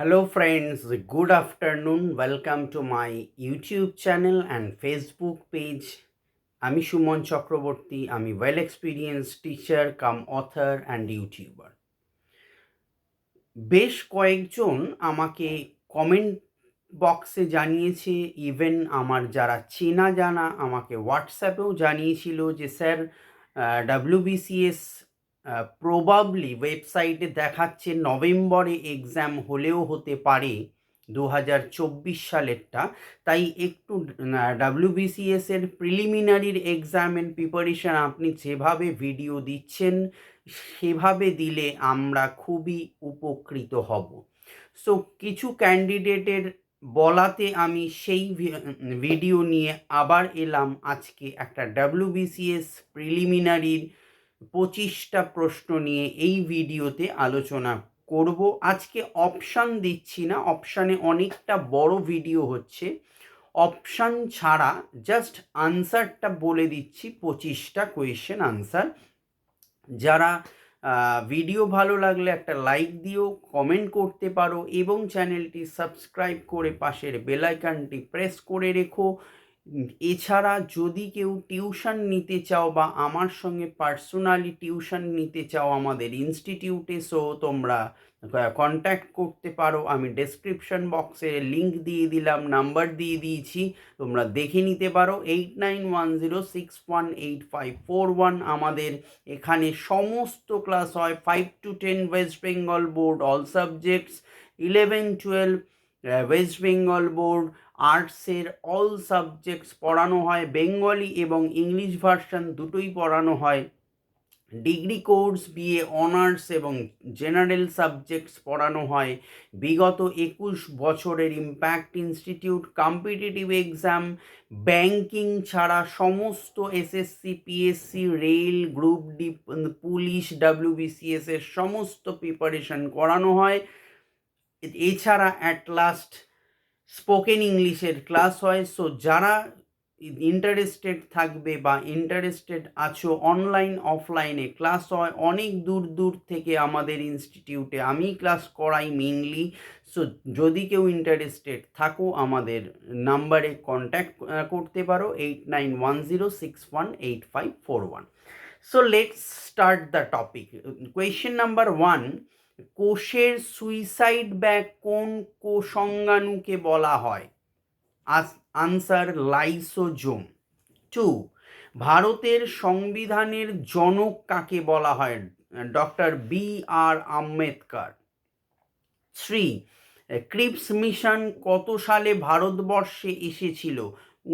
Hello, friends. Good afternoon. Welcome to my YouTube channel and Facebook page. আমি সুমন চক্রবর্তী। আমি well experience teacher cum author and YouTuber. বেশ কয়েকজন আমাকে comment বক্সে জানিয়েছে, ইভেন আমার যারা চেনা জানা আমাকে হোয়াটসঅ্যাপেও জানিয়েছিল যে স্যার WBCS প্রবাবলি ওয়েবসাইটে দেখাচ্ছে নভেম্বরে এক্সাম হলেও হতে পারে 2024 সালেরটা। তাই একটু WBCS-এর প্রিলিমিনারির এক্সামের প্রিপারেশান আপনি যেভাবে ভিডিও দিচ্ছেন সেভাবে দিলে আমরা খুবই উপকৃত হব। সো কিছু ক্যান্ডিডেটের বলাতে আমি সেই ভিডিও নিয়ে আবার এলাম আজকে একটা WBCS প্রিলিমিনারির 25টা প্রশ্ন নিয়ে এই ভিডিওতে আলোচনা করব। আজকে অপশান দিচ্ছি না, অপশানে অনেকটা বড় ভিডিও হচ্ছে। অপশান ছাড়া জাস্ট আনসারটা বলে দিচ্ছি, 25টা কোয়েশ্চেন আনসার। যারা ভিডিও ভালো লাগলে একটা লাইক দিও, কমেন্ট করতে পারো এবং চ্যানেলটি সাবস্ক্রাইব করে পাশের বেল আইকনটি প্রেস করে রেখো। এছাড়া যদি কেউ টিউশন নিতে চাও বা আমার সঙ্গে পার্সোনালি টিউশন নিতে চাও আমাদের ইনস্টিটিউটে, সো তোমরা কন্ট্যাক্ট করতে পারো। আমি ডেসক্রিপশন বক্সে লিঙ্ক দিয়ে দিলাম, নাম্বার দিয়ে দিয়েছি, তোমরা দেখে নিতে পারো। 8910618541 আমাদের এখানে সমস্ত ক্লাস হয়। 5 to 10 West Bengal board all subjects, 11-12 West Bengal board আর্টসের অল সাবজেক্টস পড়ানো হয়। বেঙ্গলি এবং ইংলিশ ভার্সন দুটোই পড়ানো হয়। ডিগ্রি কোর্স, বিএ অনার্স এবং জেনারেল সাবজেক্টস পড়ানো হয়। বিগত 21 বছরের impact institute competitive exam, banking ছাড়া সমস্ত SSC, PSC, rail, group D, police, WBCS এর সমস্ত প্রিপারেশন করানো হয়। এছাড়া অ্যাট লাস্ট স্পোকেন ইংলিশের ক্লাস হয়। সো যারা ইন্টারেস্টেড থাকবে বা ইন্টারেস্টেড আছো, অনলাইন অফলাইনে ক্লাস হয় অনেক দূর দূর থেকে আমাদের ইনস্টিটিউটে, আমি ক্লাস করাই মেনলি। সো যদি কেউ ইন্টারেস্টেড থাকো আমাদের নাম্বারে কন্ট্যাক্ট করতে পারো, 8910618541। So let's start the topic. Question number 1, কোষের সুইসাইড ব্যাগ কোন কোষাঙ্গাণুকে বলা হয়? Answer lysosome. 2, ভারতের সংবিধানের জনক কাকে বলা হয়? Doctor BR Ambedkar. 3, Cripps mission কত সালে ভারতবর্ষে এসেছিল?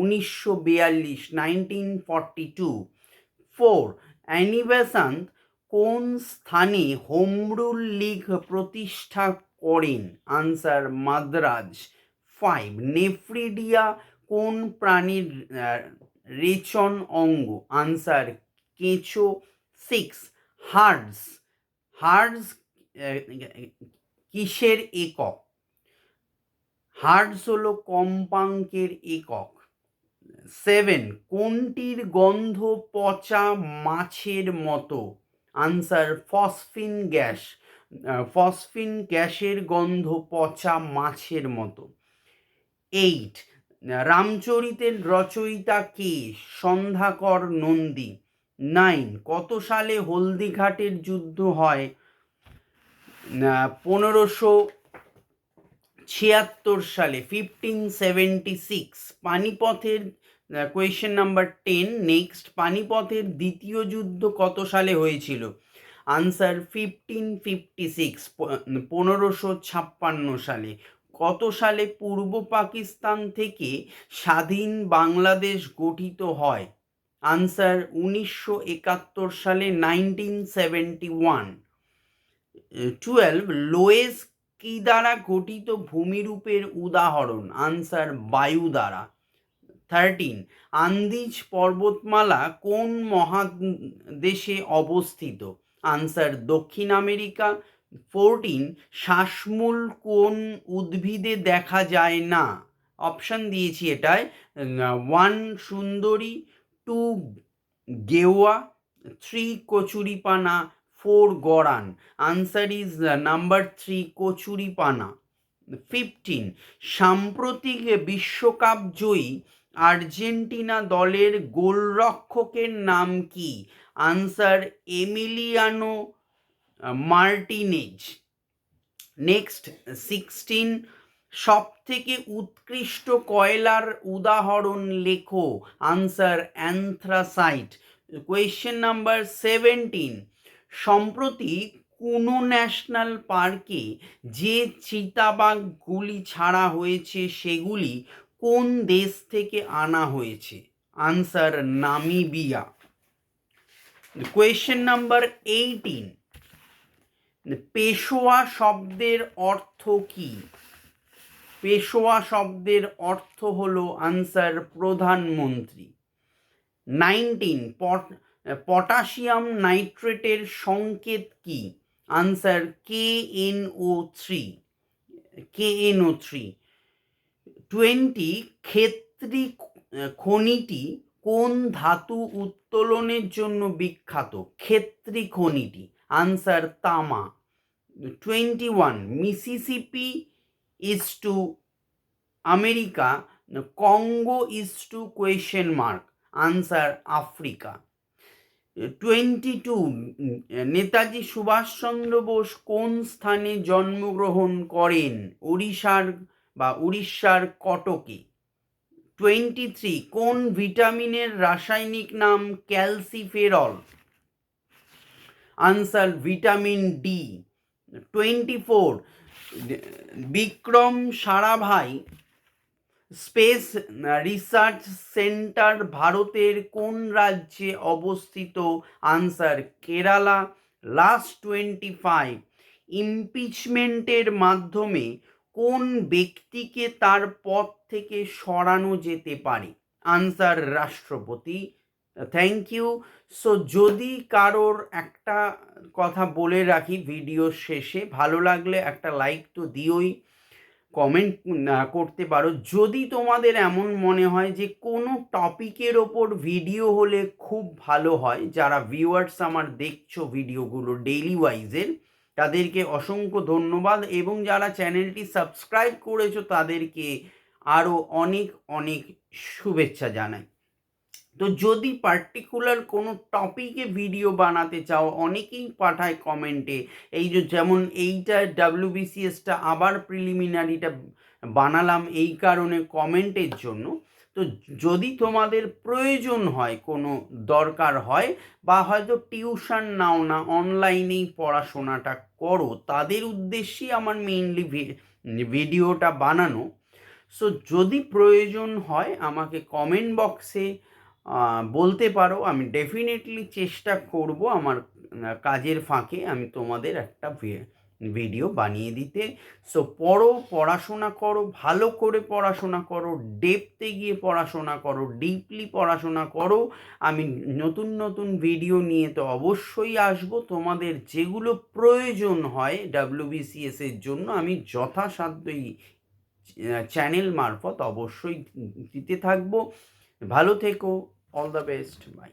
1942, 1942। 4, অ্যানি বেসান্ত কোন স্থানে হোম রুল লীগ প্রতিষ্ঠা করেন? আনসার মাদ্রাজ। 5, নেফ্রিডিয়া কোন প্রাণীর রেচন অঙ্গ? আনসার কেঁচো। 6, হার্টজ হার্টজ কিসের একক? হার্টজ হলো কম্পাঙ্কের একক। 7, কোনটির গন্ধ পচা মাছের মতো? Answer phosphine gas. ফসফিন গ্যাসের গন্ধ পচা মাছের মতো। 8, রামচরিতের রচয়িতা কে? সন্ধ্যাকর নন্দী। 9, কত সালে হলদিঘাটের যুদ্ধ হয়? 1576 সালে, 1576। পানিপথের কোয়েশ্চেন নাম্বার 10 নেক্সট, পানিপথের দ্বিতীয় যুদ্ধ কত সালে হয়েছিল? আনসার 1556, 1556 সালে। কত সালে পূর্ব পাকিস্তান থেকে স্বাধীন বাংলাদেশ গঠিত হয়? আনসার 1971 সালে, 1971। 12, লোয়েস কি দ্বারা গঠিত ভূমিরূপের উদাহরণ? আনসার বায়ু দ্বারা। 13, আন্দিজ পর্বতমালা কোন মহাদেশে অবস্থিত? আনসার দক্ষিণ আমেরিকা। 14, শ্বাসমূল কোন উদ্ভিদে দেখা যায় না? অপশান দিয়েছি এটায়। 1, সুন্দরী, 2, গেওয়া, 3, কচুরিপানা, 4, গরান। আনসার ইজ নাম্বার 3, কচুরিপানা। 15 সাম্প্রতিক বিশ্বকাপ জয়ী আর্জেন্টিনা দলের গোলরক্ষকের নাম কি? Answer Emiliano Martinez. নেক্সট 16 সব থেকে উৎকৃষ্ট কয়লার উদাহরণ লেখো। Answer anthracite. কোয়েশ্চেন নাম্বার 17 সম্প্রতি কোনো ন্যাশনাল পার্কে যে চিতাবাঘগুলি ছাড়া হয়েছে সেগুলি কোন দেশ থেকে আনা হয়েছে? Answer Namibia. Question number 18 Peshwa শব্দের অর্থ কি? পেশোয়া শব্দের অর্থ হলো আনসার প্রধানমন্ত্রী। 19 পটাশিয়াম নাইট্রেটের সংকেত কি? Answer KNO3। 20 ক্ষেত্রী খনিটি কোন ধাতু উত্তোলনের জন্য বিখ্যাত? ক্ষেত্রী খনিটি আনসার তামা। 21 Mississippi is to America, Congo is two question mark, answer Africa. 22 Netaji Subhash Chandra Bose কোন স্থানে জন্মগ্রহণ করেন? উড়িষ্যার কটকে। 23 কোন ভিটামিনের রাসায়নিক নাম calciferol? Answer vitamin D. 24 Vikram Sarabhai space research centre ভারতের কোন রাজ্যে অবস্থিত? আনসার কেরালা। লাস্ট 25 ইমপিচমেন্টের মাধ্যমে কোন ব্যক্তিকে তার পদ থেকে সরানো যেতে পারে? আনসার রাষ্ট্রপতি। Thank you. সো যদি কারোর একটা কথা বলে রাখি ভিডিওর শেষে, ভালো লাগলে একটা লাইক তো দিওই, কমেন্ট করতে পারো। যদি তোমাদের এমন মনে হয় যে কোনো টপিকের ওপর ভিডিও হলে খুব ভালো হয়, যারা ভিউয়ার্স আমার দেখছো ভিডিওগুলো ডেইলি ওয়াইজের, তাদেরকে অসংখ্য ধন্যবাদ, এবং যারা চ্যানেলটি সাবস্ক্রাইব করেছো তাদেরকে আরও অনেক অনেক শুভেচ্ছা জানাই। তো যদি পার্টিকুলার কোনো টপিকে ভিডিও বানাতে চাও, অনেকেই পাঠায় কমেন্টে, এই যে যেমন এইটা WBCSটা আবার প্রিলিমিনারিটা বানালাম এই কারণে কমেন্টের জন্য। তো যদি তোমাদের প্রয়োজন হয়, কোনো দরকার হয়, বা হয়তো টিউশন নাও না, অনলাইনেই পড়াশোনাটা করো, তাদের উদ্দেশ্যেই আমার মেইনলি ভিডিওটা বানানো। সো যদি প্রয়োজন হয় আমাকে কমেন্ট বক্সে বলতে পারো, আমি ডেফিনেটলি চেষ্টা করব আমার কাজের ফাঁকে আমি তোমাদের একটা ভিডিও বানিয়ে দিতে। সো পড়াশোনা করো, ভালো করে পড়াশোনা করো, ডেপথে গিয়ে পড়াশোনা করো, ডিপলি পড়াশোনা করো। আমি নতুন নতুন ভিডিও নিয়ে তো অবশ্যই আসবো, তোমাদের যেগুলো প্রয়োজন হয় WBCS এর জন্য আমি যথাসাধ্যই চ্যানেল মারফত অবশ্যই দিতে থাকবো। ভালো থেকো। All the best. বাই।